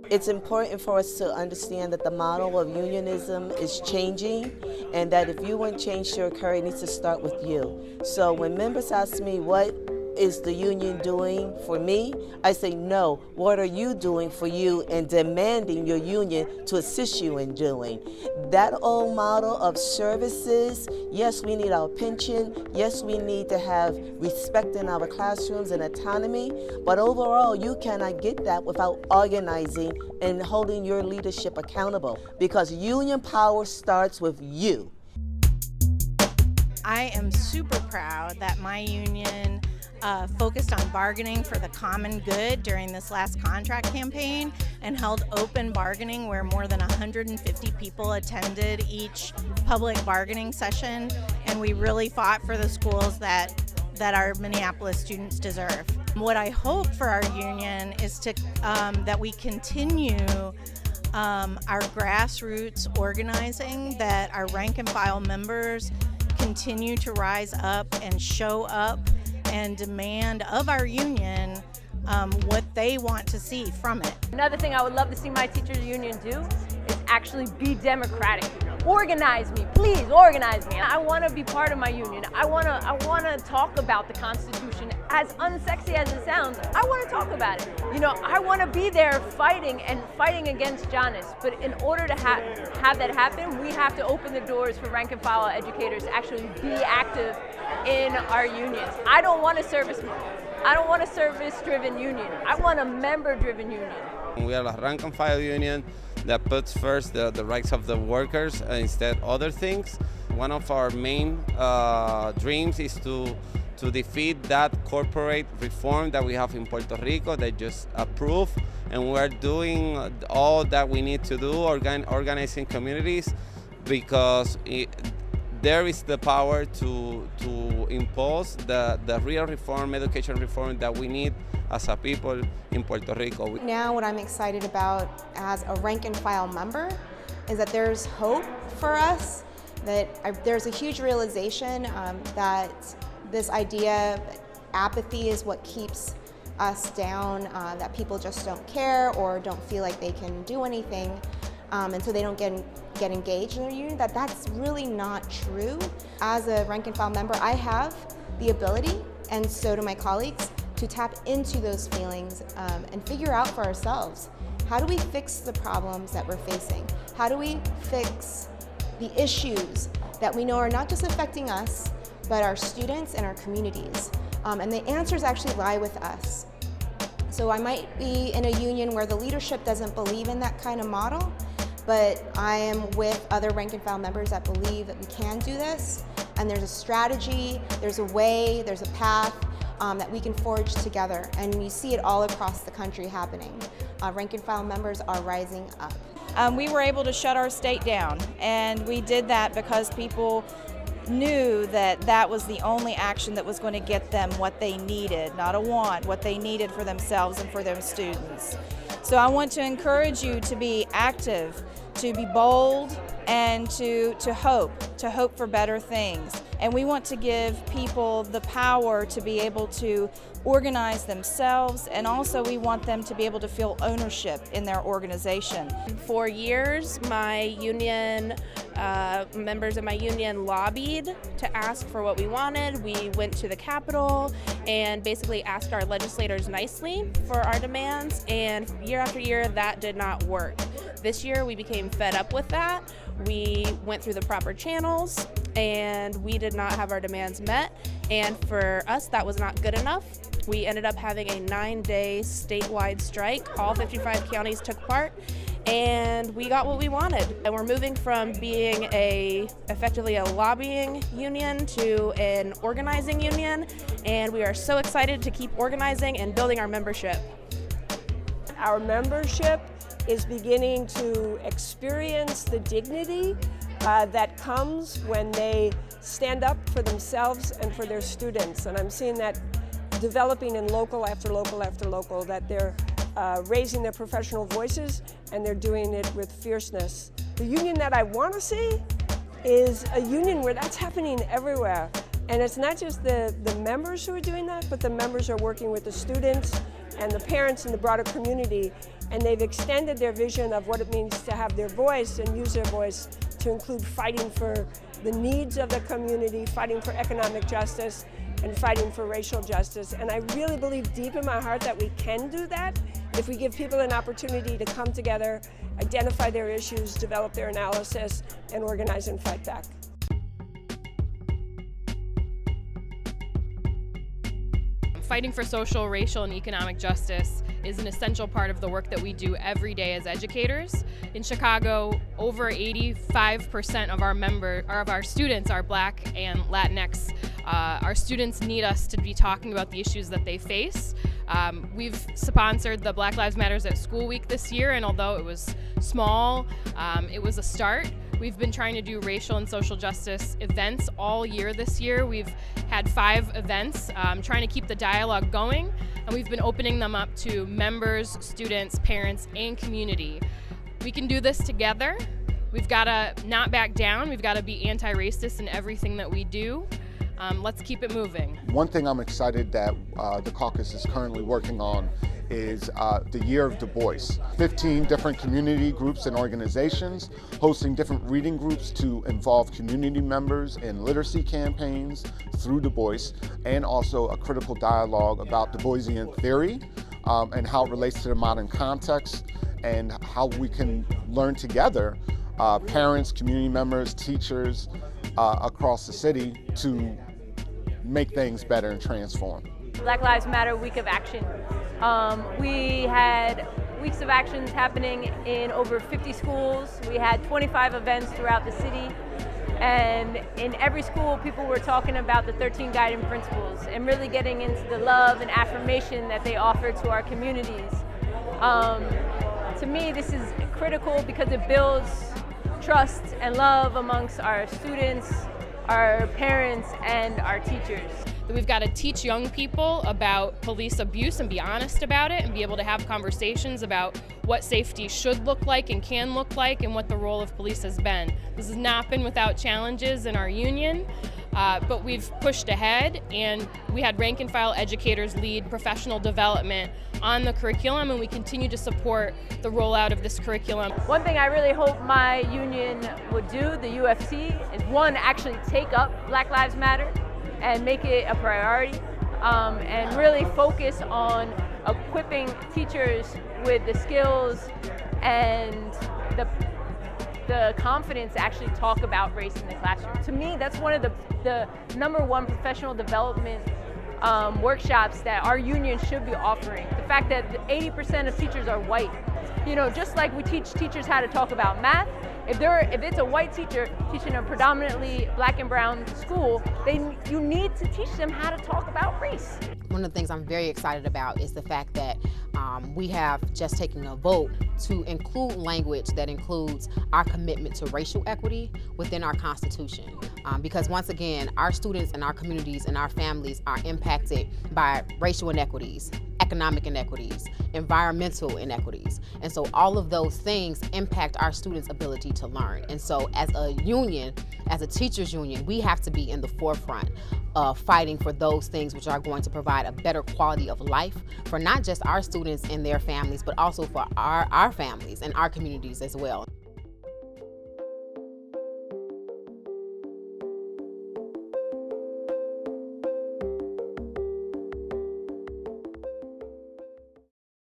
It's important for us to understand that the model of unionism is changing, and that if you want change to occur, it needs to start with you. So when members ask me, what is the union doing for me? I say, no, what are you doing for you, and demanding your union to assist you in doing. That old model of services, yes, we need our pension, yes, we need to have respect in our classrooms and autonomy, but overall, you cannot get that without organizing and holding your leadership accountable, because union power starts with you. I am super proud that my union focused on bargaining for the common good during this last contract campaign and held open bargaining where more than 150 people attended each public bargaining session, and we really fought for the schools that our Minneapolis students deserve. What I hope for our union is that we continue our grassroots organizing, that our rank and file members continue to rise up and show up and demand of our union what they want to see from it. Another thing I would love to see my teachers union do is actually be democratic. Organize me, please organize me. I want to be part of my union. I want to talk about the Constitution. As unsexy as it sounds, I want to talk about it. You know, I want to be there fighting against Jonas. But in order to have that happen, we have to open the doors for rank and file educators to actually be active in our unions. I don't want a service-driven union. I want a member-driven union. We are a rank and file union that puts first the rights of the workers instead other things. One of our main dreams is to defeat that corporate reform that we have in Puerto Rico that just approved, and we're doing all that we need to do, organizing communities, because there is the power to impose the real reform, education reform that we need as a people in Puerto Rico. Now what I'm excited about as a rank and file member is that there's hope for us, that there's a huge realization that this idea that apathy is what keeps us down, that people just don't care or don't feel like they can do anything, and so they don't get engaged in their union, that's really not true. As a rank and file member, I have the ability, and so do my colleagues, to tap into those feelings and figure out for ourselves, how do we fix the problems that we're facing? How do we fix the issues that we know are not just affecting us, but our students and our communities? And the answers actually lie with us. So I might be in a union where the leadership doesn't believe in that kind of model, but I am with other rank and file members that believe that we can do this, and there's a strategy, there's a way, there's a path that we can forge together, and you see it all across the country happening. Rank and file members are rising up. We were able to shut our state down, and we did that because people knew that that was the only action that was going to get them what they needed, not a want, what they needed for themselves and for their students. So I want to encourage you to be active, to be bold, and to hope for better things. And we want to give people the power to be able to organize themselves, and also we want them to be able to feel ownership in their organization. For years, my union, members of my union lobbied to ask for what we wanted. We went to the Capitol and basically asked our legislators nicely for our demands, and year after year that did not work. This year we became fed up with that. We went through the proper channels and we did not have our demands met, and for us that was not good enough. We ended up having a 9-day statewide strike. All 55 counties took part, and we got what we wanted. And we're moving from being effectively a lobbying union to an organizing union, and we are so excited to keep organizing and building our membership. Our membership is beginning to experience the dignity that comes when they stand up for themselves and for their students. And I'm seeing that developing in local after local after local, that they're raising their professional voices and they're doing it with fierceness. The union that I want to see is a union where that's happening everywhere. And it's not just the members who are doing that, but the members are working with the students and the parents and the broader community, and they've extended their vision of what it means to have their voice and use their voice to include fighting for the needs of the community, fighting for economic justice, and fighting for racial justice. And I really believe deep in my heart that we can do that if we give people an opportunity to come together, identify their issues, develop their analysis, and organize and fight back. Fighting for social, racial, and economic justice is an essential part of the work that we do every day as educators. In Chicago, over 85% of our students are Black and Latinx. Our students need us to be talking about the issues that they face. We've sponsored the Black Lives Matters at School Week this year, and although it was small, it was a start. We've been trying to do racial and social justice events all year this year. We've had 5 events trying to keep the dialogue going, and we've been opening them up to members, students, parents, and community. We can do this together. We've got to not back down. We've got to be anti-racist in everything that we do. Let's keep it moving. One thing I'm excited that the caucus is currently working on is the Year of Du Bois. 15 different community groups and organizations hosting different reading groups to involve community members in literacy campaigns through Du Bois, and also a critical dialogue about Du Boisian theory and how it relates to the modern context, and how we can learn together, parents, community members, teachers across the city, to make things better and transform. Black Lives Matter Week of Action. We had weeks of actions happening in over 50 schools. We had 25 events throughout the city. And in every school, people were talking about the 13 guiding principles and really getting into the love and affirmation that they offer to our communities. To me, this is critical because it builds trust and love amongst our students, our parents, and our teachers. We've got to teach young people about police abuse and be honest about it, and be able to have conversations about what safety should look like and can look like, and what the role of police has been. This has not been without challenges in our union, but we've pushed ahead, and we had rank and file educators lead professional development on the curriculum, and we continue to support the rollout of this curriculum. One thing I really hope my union would do, the UFC, is one, actually take up Black Lives Matter and make it a priority, and really focus on equipping teachers with the skills and the confidence to actually talk about race in the classroom. To me, that's one of the #1 professional development workshops that our union should be offering. The fact that 80% of teachers are white. You know, just like we teach teachers how to talk about math, if it's a white teacher teaching a predominantly Black and brown school, you need to teach them how to talk about race. One of the things I'm very excited about is the fact that we have just taken a vote to include language that includes our commitment to racial equity within our Constitution. Because once again, our students and our communities and our families are impacted by racial inequities, economic inequities, environmental inequities. And so all of those things impact our students' ability to learn. And so as a union, as a teachers union, we have to be in the forefront of fighting for those things which are going to provide a better quality of life for not just our students and their families, but also for our families and our communities as well.